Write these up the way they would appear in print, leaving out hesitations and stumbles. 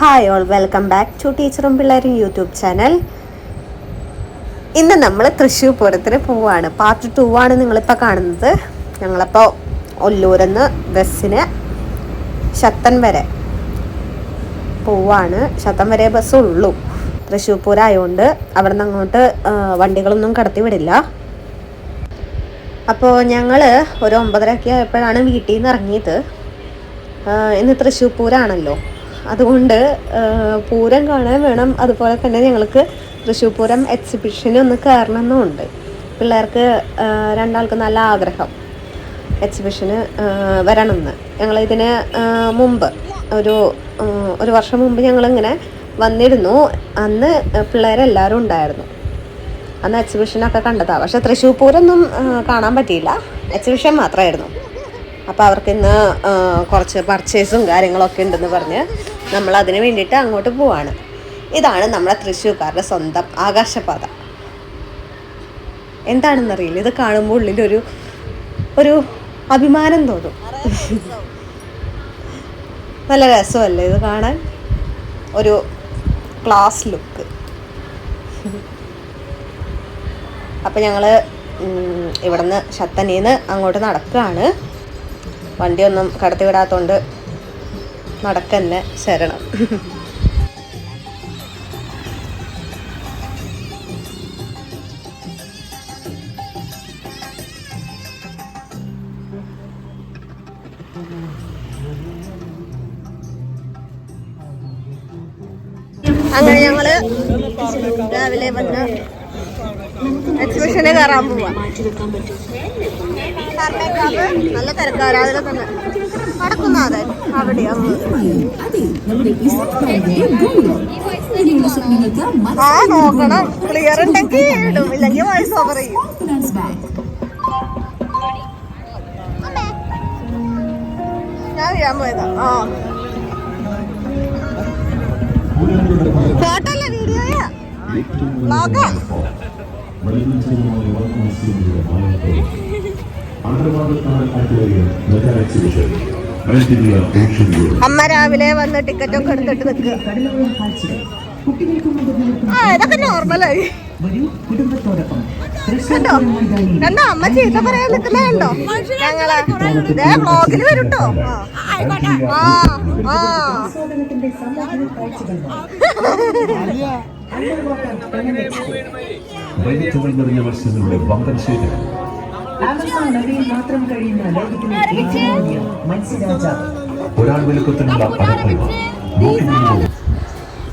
Hi all, welcome back to ടീച്ചറും പിള്ളേരും YouTube channel. ഇന്ന് നമ്മൾ തൃശ്ശൂർ പൂരത്തിന് പോവാണ്. പാർട്ട് 2 ആണ് നിങ്ങളിപ്പോൾ കാണുന്നത്. ഞങ്ങളപ്പോൾ ഒല്ലൂരിന്ന് ബസ്സിന് ശത്തൻ വരെ പോവാണ്. ശത്തൻ വരെ ബസ്സുള്ളൂ. തൃശ്ശൂർ പൂരം ആയതുകൊണ്ട് അവിടെ നിന്ന് അങ്ങോട്ട് വണ്ടികളൊന്നും കടത്തി വിടില്ല. അപ്പോൾ ഞങ്ങൾ ഒരു 9:30 ആയപ്പോഴാണ് വീട്ടിൽ നിന്ന് ഇറങ്ങിയത്. ഇന്ന് തൃശ്ശൂർ പൂരമാണല്ലോ, അതുകൊണ്ട് പൂരം കാണാൻ വേണം. അതുപോലെ തന്നെ ഞങ്ങൾക്ക് തൃശ്ശൂർ പൂരം എക്സിബിഷന് ഒന്ന് കയറണമെന്നുണ്ട്. പിള്ളേർക്ക് രണ്ടാൾക്ക് നല്ല ആഗ്രഹം എക്സിബിഷന് വരണമെന്ന്. ഞങ്ങളിതിന് മുമ്പ് ഒരു വർഷം മുമ്പ് ഞങ്ങളിങ്ങനെ വന്നിരുന്നു. അന്ന് പിള്ളേരെല്ലാവരും ഉണ്ടായിരുന്നു. അന്ന് എക്സിബിഷനൊക്കെ കണ്ടതാണ്. പക്ഷെ തൃശ്ശൂർ പൂരമൊന്നും കാണാൻ പറ്റിയില്ല, എക്സിബിഷൻ മാത്രമായിരുന്നു. അപ്പോൾ അവർക്ക് ഇന്ന് കുറച്ച് പർച്ചേസും കാര്യങ്ങളൊക്കെ ഉണ്ടെന്ന് പറഞ്ഞ് നമ്മൾ അതിന് വേണ്ടിയിട്ട് അങ്ങോട്ട് പോവാണ്. ഇതാണ് നമ്മുടെ തൃശ്ശൂർക്കാരുടെ സ്വന്തം ആകാശപാത. എന്താണെന്നറിയില്ല, ഇത് കാണുമ്പോൾ ഉള്ളിലൊരു അഭിമാനം തോന്നും. നല്ല രസമല്ലേ ഇത് കാണാൻ, ഒരു ക്ലാസ് ലുക്ക്. അപ്പം ഞങ്ങൾ ഇവിടുന്ന് ശത്തനീന്ന് അങ്ങോട്ട് നടക്കുകയാണ്. വണ്ടിയൊന്നും കടത്തി വിടാത്തതുകൊണ്ട് നടക്കന്നെ ശരണം. അങ്ങനെ ഞങ്ങള് രാവിലെ വന്ന് എക്സിബിഷന് കയറാൻ പോവാ. നല്ല തിരക്കാണ് രാവിലെ തന്നെ. നടക്കുന്നാതെ അവിടെ നോക്കണം. ക്ലിയർ ഉണ്ടെങ്കിൽ ഇടും, ഇല്ലെങ്കിൽ വോയിസ് ഓവർ ചെയ്യും. ഞാൻ ചെയ്യാൻ പോയതാ. ഫോട്ടോ അല്ല, വീഡിയോയാ, വ്ളോഗാ. അമ്മ രാവിലെ വന്ന് ടിക്കറ്റൊക്കെ എടുത്തിട്ട് നിൽക്കുക. ഇതൊക്കെ നോർമലായി. കണ്ടോ കണ്ടോ, അമ്മ ചീത്ത പറയാൻ നിൽക്കുന്നുണ്ടോ? ഞങ്ങളെ ഇതേ വ്ളോഗിൽ വരുട്ടോ.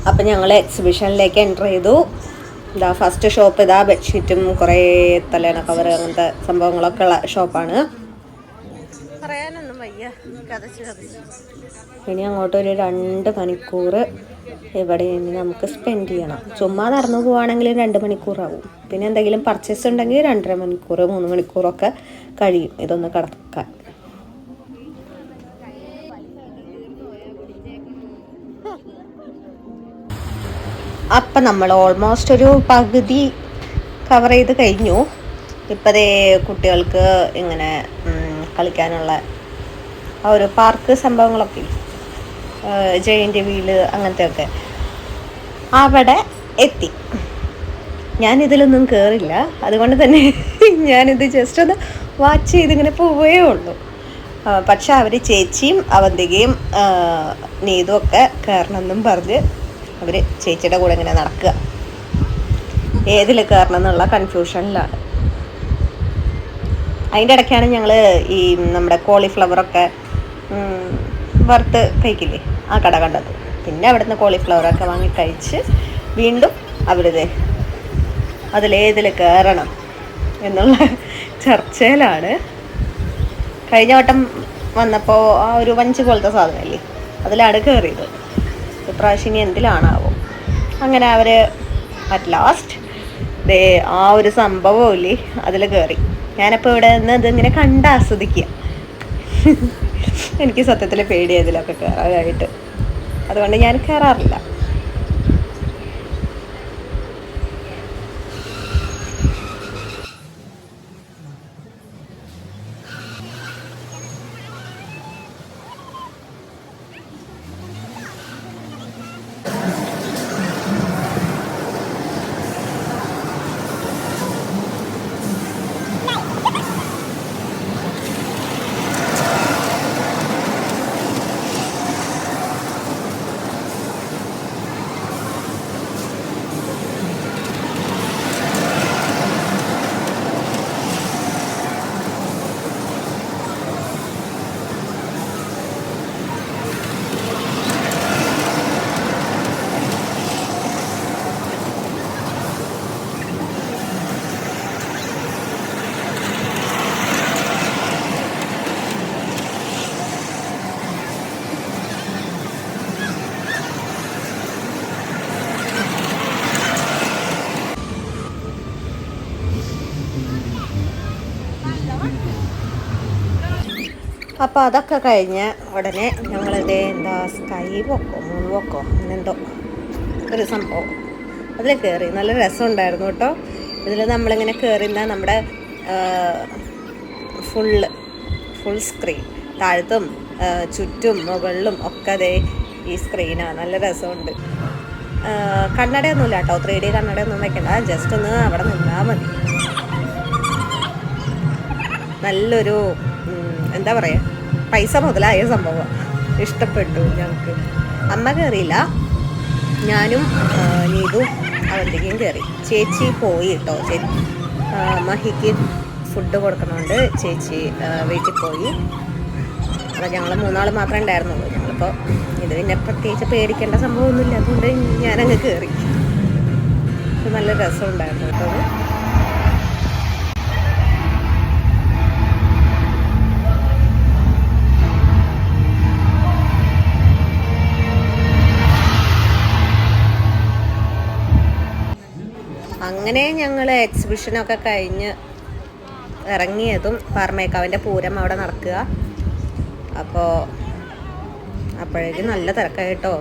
അപ്പം ഞങ്ങൾ എക്സിബിഷനിലേക്ക് എൻ്റർ ചെയ്തു. ഇതാ ഫസ്റ്റ് ഷോപ്പ്. ഇതാ ബെഡ്ഷീറ്റും കുറേ തലേണ കവർ അങ്ങനത്തെ സംഭവങ്ങളൊക്കെ ഉള്ള ഷോപ്പാണ്. പറയാനൊന്നും വയ്യ, ഇനി അങ്ങോട്ടൊരു 2 മണിക്കൂർ ഇവിടെ ഇനി നമുക്ക് സ്പെൻഡ് ചെയ്യണം. ചുമ്മാ നടന്നു പോവുകയാണെങ്കിൽ 2 മണിക്കൂറാവും. പിന്നെ എന്തെങ്കിലും പർച്ചേസ് ഉണ്ടെങ്കിൽ 2.5 മണിക്കൂർ 3 മണിക്കൂറൊക്കെ കഴിയും ഇതൊന്ന് കടക്കാൻ. അപ്പം നമ്മൾ ഓൾമോസ്റ്റ് ഒരു പകുതി കവർ ചെയ്ത് കഴിഞ്ഞു. ഇപ്പോഴേ കുട്ടികൾക്ക് ഇങ്ങനെ കളിക്കാനുള്ള ആ ഒരു പാർക്ക് സംഭവങ്ങളൊക്കെ, ജെയിൻ്റ് വീല് അങ്ങനത്തെയൊക്കെ അവിടെ എത്തി. ഞാനിതിലൊന്നും കയറില്ല, അതുകൊണ്ട് തന്നെ ഞാനിത് ജസ്റ്റ് ഒന്ന് വാച്ച് ചെയ്തിങ്ങനെ പോവേ ഉള്ളൂ. പക്ഷെ അവർ ചേച്ചിയും അവന്തികയും നീതും ഒക്കെ കയറണമെന്നും പറഞ്ഞ് അവർ ചേച്ചിയുടെ കൂടെ ഇങ്ങനെ നടക്കുക. ഏതിൽ കയറണം എന്നുള്ള കൺഫ്യൂഷനിലാണ്. അതിൻ്റെ ഇടയ്ക്കാണ് ഞങ്ങൾ ഈ നമ്മുടെ കോളിഫ്ലവറൊക്കെ വറുത്ത് കഴിക്കില്ലേ, ആ കട കണ്ടത്. പിന്നെ അവിടുന്ന് കോളിഫ്ലവറൊക്കെ വാങ്ങി കഴിച്ച് വീണ്ടും അവരിത് അതിലേതിൽ കയറണം എന്നുള്ള ചർച്ചയിലാണ്. കഴിഞ്ഞ വട്ടം വന്നപ്പോൾ ആ ഒരു വഞ്ചി പോലത്തെ സാധനമല്ലേ, അതിലാണ് കയറിയത്. ഇപ്രാവശ്യം ഇനി എന്തിലാണാവോ. അങ്ങനെ അവർ അറ്റ് ലാസ്റ്റ് ആ ഒരു സംഭവം ഇല്ലേ അതിൽ കയറി. ഞാനപ്പോൾ ഇവിടെ നിന്ന് ഇതിങ്ങനെ ആസ്വദിക്കുക. എനിക്ക് സത്യത്തിൽ പേടിയതിലൊക്കെ കയറാനായിട്ട്, അതുകൊണ്ട് ഞാൻ കയറാറില്ല. അപ്പോൾ അതൊക്കെ കഴിഞ്ഞ് ഉടനെ ഞങ്ങളിത് എന്താ സ്കൈ വോക്കോ മൂൺ വോക്കോ അങ്ങനെ എന്തോ ഒരു സംഭവം അതിൽ കയറി. നല്ല രസമുണ്ടായിരുന്നു കേട്ടോ. ഇതിൽ നമ്മളിങ്ങനെ കയറിന്നാൽ നമ്മുടെ ഫുൾ സ്ക്രീൻ, താഴത്തും ചുറ്റും മുകളിലും ഒക്കെ അതേ ഈ സ്ക്രീനാണ്. നല്ല രസമുണ്ട്. കണ്ണടയൊന്നുമില്ല കേട്ടോ, 3D കണ്ണടയൊന്നും വെക്കണ്ട, ജസ്റ്റ് ഒന്ന് അവിടെ നിന്നാൽ മതി. നല്ലൊരു എന്താ പറയുക, പൈസ മുതലായ സംഭവമാണ്. ഇഷ്ടപ്പെട്ടു ഞങ്ങൾക്ക്. അമ്മ കയറിയില്ല, ഞാനും നീതും അവന്തികയും കയറി. ചേച്ചി പോയി കേട്ടോ. മഹിക്ക് ഫുഡ് കൊടുക്കണോണ്ട് ചേച്ചി വീട്ടിൽ പോയി. അപ്പോൾ ഞങ്ങൾ 3 മാത്രമേ ഉണ്ടായിരുന്നുള്ളൂ. ഞങ്ങളിപ്പോൾ ഇത് പിന്നെ പ്രത്യേകിച്ച് പേടിക്കേണ്ട സംഭവമൊന്നുമില്ല, അതുകൊണ്ട് ഞാനങ്ങ് കയറി. നല്ല രസമുണ്ടായിരുന്നു കേട്ടോ. അങ്ങനെ ഞങ്ങൾ എക്സിബിഷനൊക്കെ കഴിഞ്ഞ് ഇറങ്ങിയതും പാറമേക്കാവിൻ്റെ പൂരം അവിടെ നടക്കുക. അപ്പോഴേക്കും നല്ല തിരക്കായി കേട്ടോ.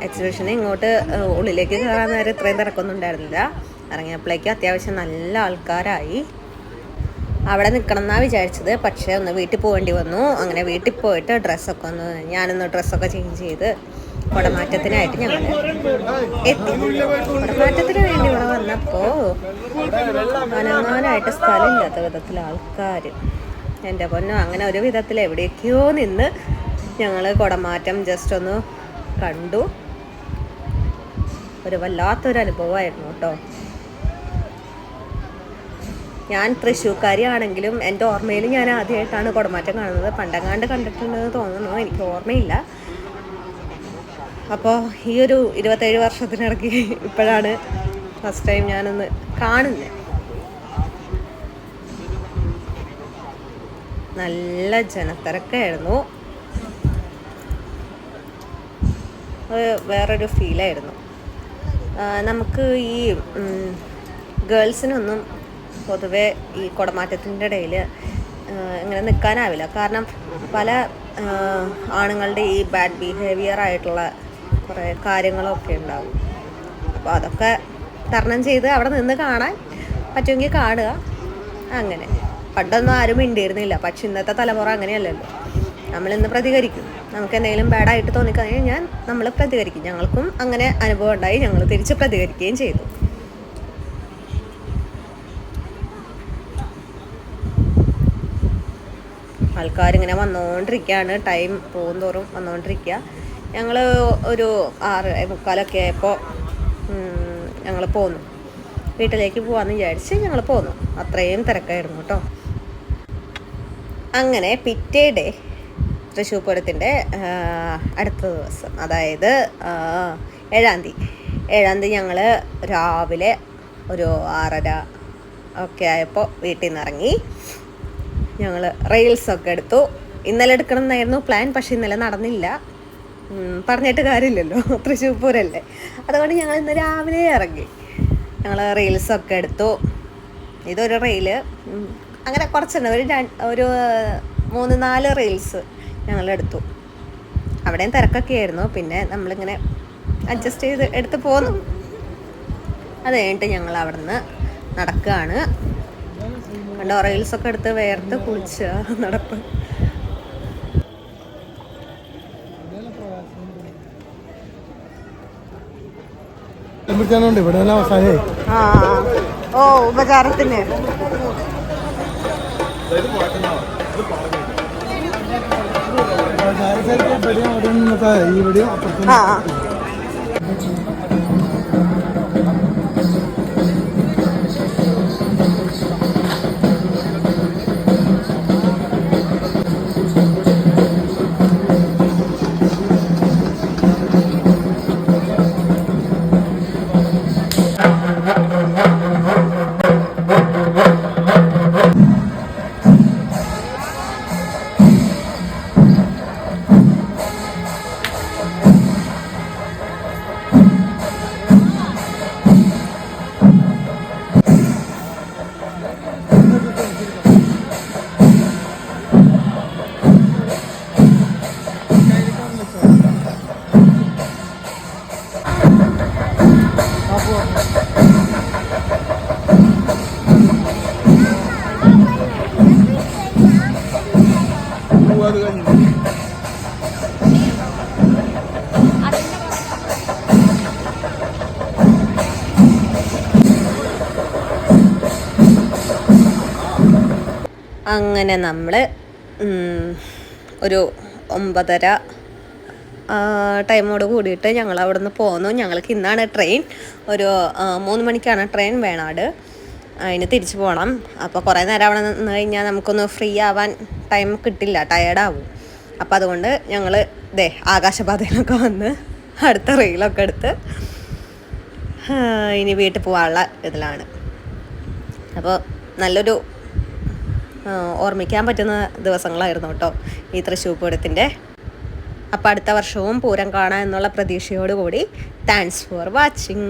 എക്സിബിഷന് ഇങ്ങോട്ട് ഉള്ളിലേക്ക് കയറാൻ നേരം ഇത്രയും തിരക്കൊന്നും ഉണ്ടായിരുന്നില്ല. ഇറങ്ങിയപ്പോഴേക്കും അത്യാവശ്യം നല്ല ആൾക്കാരായി. അവിടെ നിൽക്കണം എന്നാണ് വിചാരിച്ചത്, പക്ഷേ ഒന്ന് വീട്ടിൽ പോകേണ്ടി വന്നു. അങ്ങനെ വീട്ടിൽ പോയിട്ട് ഞാനൊന്ന് ഡ്രസ്സൊക്കെ ചേഞ്ച് ചെയ്ത് കുടമാറ്റത്തിനായിട്ട് ഞങ്ങൾ എത്തി. കുടമാറ്റത്തിന് വേണ്ടി ഇവിടെ വന്നപ്പോൾ അനങ്ങാനായിട്ട് സ്ഥലമില്ലാത്ത വിധത്തിൽ ആൾക്കാർ. എൻ്റെ പൊന്നോ, അങ്ങനെ ഒരു വിധത്തിൽ എവിടേക്കോ നിന്ന് ഞങ്ങൾ കുടമാറ്റം ജസ്റ്റ് ഒന്ന് കണ്ടു. ഒരു വല്ലാത്തൊരു അനുഭവമായിരുന്നു കേട്ടോ. ഞാൻ തൃശ്ശൂർക്കാരിയാണെങ്കിലും എൻ്റെ ഓർമ്മയിൽ ഞാൻ ആദ്യമായിട്ടാണ് കുടമാറ്റം കാണുന്നത്. പണ്ടെങ്ങാണ്ട് കണ്ടിട്ടുണ്ടെന്ന് തോന്നുന്നു, എനിക്ക് ഓർമ്മയില്ല. അപ്പോൾ ഈ ഒരു 27 വർഷത്തിനിടയ്ക്ക് ഇപ്പോഴാണ് ഫസ്റ്റ് ടൈം ഞാനൊന്ന് കാണുന്നത്. നല്ല ജനത്തിരക്കായിരുന്നു. വേറൊരു ഫീലായിരുന്നു. നമുക്ക് ഈ ഗേൾസിനൊന്നും പൊതുവെ ഈ കുടമാറ്റത്തിൻ്റെ ഇടയിൽ ഇങ്ങനെ നിൽക്കാനാവില്ല. കാരണം പല ആണുങ്ങളുടെ ഈ ബാഡ് ബിഹേവിയർ ആയിട്ടുള്ള കുറേ കാര്യങ്ങളൊക്കെ ഉണ്ടാവും. അപ്പോൾ അതൊക്കെ തരണം ചെയ്ത് അവിടെ നിന്ന് കാണാൻ പറ്റുമെങ്കിൽ കാണുക. അങ്ങനെ പണ്ടൊന്നും ആരും മിണ്ടിയിരുന്നില്ല, പക്ഷെ ഇന്നത്തെ തലമുറ അങ്ങനെയല്ലല്ലോ. നമ്മളിന്ന് പ്രതികരിക്കും. നമുക്ക് എന്തെങ്കിലും ബാഡായിട്ട് തോന്നിക്കഴിഞ്ഞാൽ നമ്മൾ പ്രതികരിക്കും. ഞങ്ങൾക്കും അങ്ങനെ അനുഭവം ഉണ്ടായി, ഞങ്ങൾ തിരിച്ച് പ്രതികരിക്കുകയും ചെയ്തു. ആൾക്കാരിങ്ങനെ വന്നുകൊണ്ടിരിക്കുകയാണ്, ടൈം പോകുന്തോറും വന്നുകൊണ്ടിരിക്കുക. ഞങ്ങൾ ഒരു 6:45 ആയപ്പോൾ ഞങ്ങൾ പോന്നു. വീട്ടിലേക്ക് പോകാമെന്ന് വിചാരിച്ച് ഞങ്ങൾ പോന്നു. അത്രയും തിരക്കായിരുന്നു കേട്ടോ. അങ്ങനെ പിറ്റേ ഡേ തൃശ്ശൂർ പൂരത്തിൻ്റെ അടുത്ത ദിവസം, അതായത് 7-ാം തീയതി ഞങ്ങൾ രാവിലെ ഒരു 6:30 ഒക്കെ ആയപ്പോൾ വീട്ടിൽ നിന്ന് ഇറങ്ങി. ഞങ്ങൾ റീൽസൊക്കെ എടുത്തു. ഇന്നലെ എടുക്കണം എന്നായിരുന്നു പ്ലാൻ, പക്ഷെ ഇന്നലെ നടന്നില്ല. പറഞ്ഞിട്ട് കാര്യമില്ലല്ലോ, തൃശ്ശൂർ പൂരല്ലേ. അതുകൊണ്ട് ഞങ്ങൾ ഇന്ന് രാവിലെ ഇറങ്ങി. ഞങ്ങൾ റീൽസൊക്കെ എടുത്തു. ഇതൊരു റീല്, അങ്ങനെ കുറച്ചുണ്ട്, ഒരു 3-4 റീൽസ് ഞങ്ങളെടുത്തു. അവിടെയും തിരക്കൊക്കെ ആയിരുന്നു. പിന്നെ നമ്മളിങ്ങനെ അഡ്ജസ്റ്റ് ചെയ്ത് എടുത്ത് പോന്നു. അത് കഴിഞ്ഞിട്ട് ഞങ്ങൾ അവിടെ നിന്ന് നടക്കുകയാണ്. കണ്ടോ, റീൽസൊക്കെ എടുത്ത് വേർത്ത് കുളിച്ച നടപ്പ്. ഉപചാരത്തിന് അങ്ങനെ നമ്മൾ ഒരു 9:30 ടൈമോട് കൂടിയിട്ട് ഞങ്ങൾ അവിടെ നിന്ന് പോന്നു. ഞങ്ങൾക്ക് ഇന്നാണ് ട്രെയിൻ, ഒരു 3 മണിക്കാണ് ട്രെയിൻ വേണാട്. അതിന് തിരിച്ചു പോകണം. അപ്പോൾ കുറേ നേരം അവിടെ നിന്ന് കഴിഞ്ഞാൽ നമുക്കൊന്ന് ഫ്രീ ആവാൻ ടൈം കിട്ടില്ല, ടയേർഡാവും. അപ്പോൾ അതുകൊണ്ട് ഞങ്ങൾ ആകാശപാതയിലൊക്കെ വന്ന് അടുത്ത റീലൊക്കെ എടുത്ത് ഇനി വീട്ടിൽ പോകാനുള്ള ഇതിലാണ്. അപ്പോൾ നല്ലൊരു ഓർമ്മിക്കാൻ പറ്റുന്ന ദിവസങ്ങളായിരുന്നു കേട്ടോ ഈ തൃശ്ശൂർ പൂരത്തിൻ്റെ. അപ്പോൾ അടുത്ത വർഷവും പൂരം കാണാം എന്നുള്ള പ്രതീക്ഷയോടുകൂടി താങ്ക്സ് ഫോർ വാച്ചിങ്.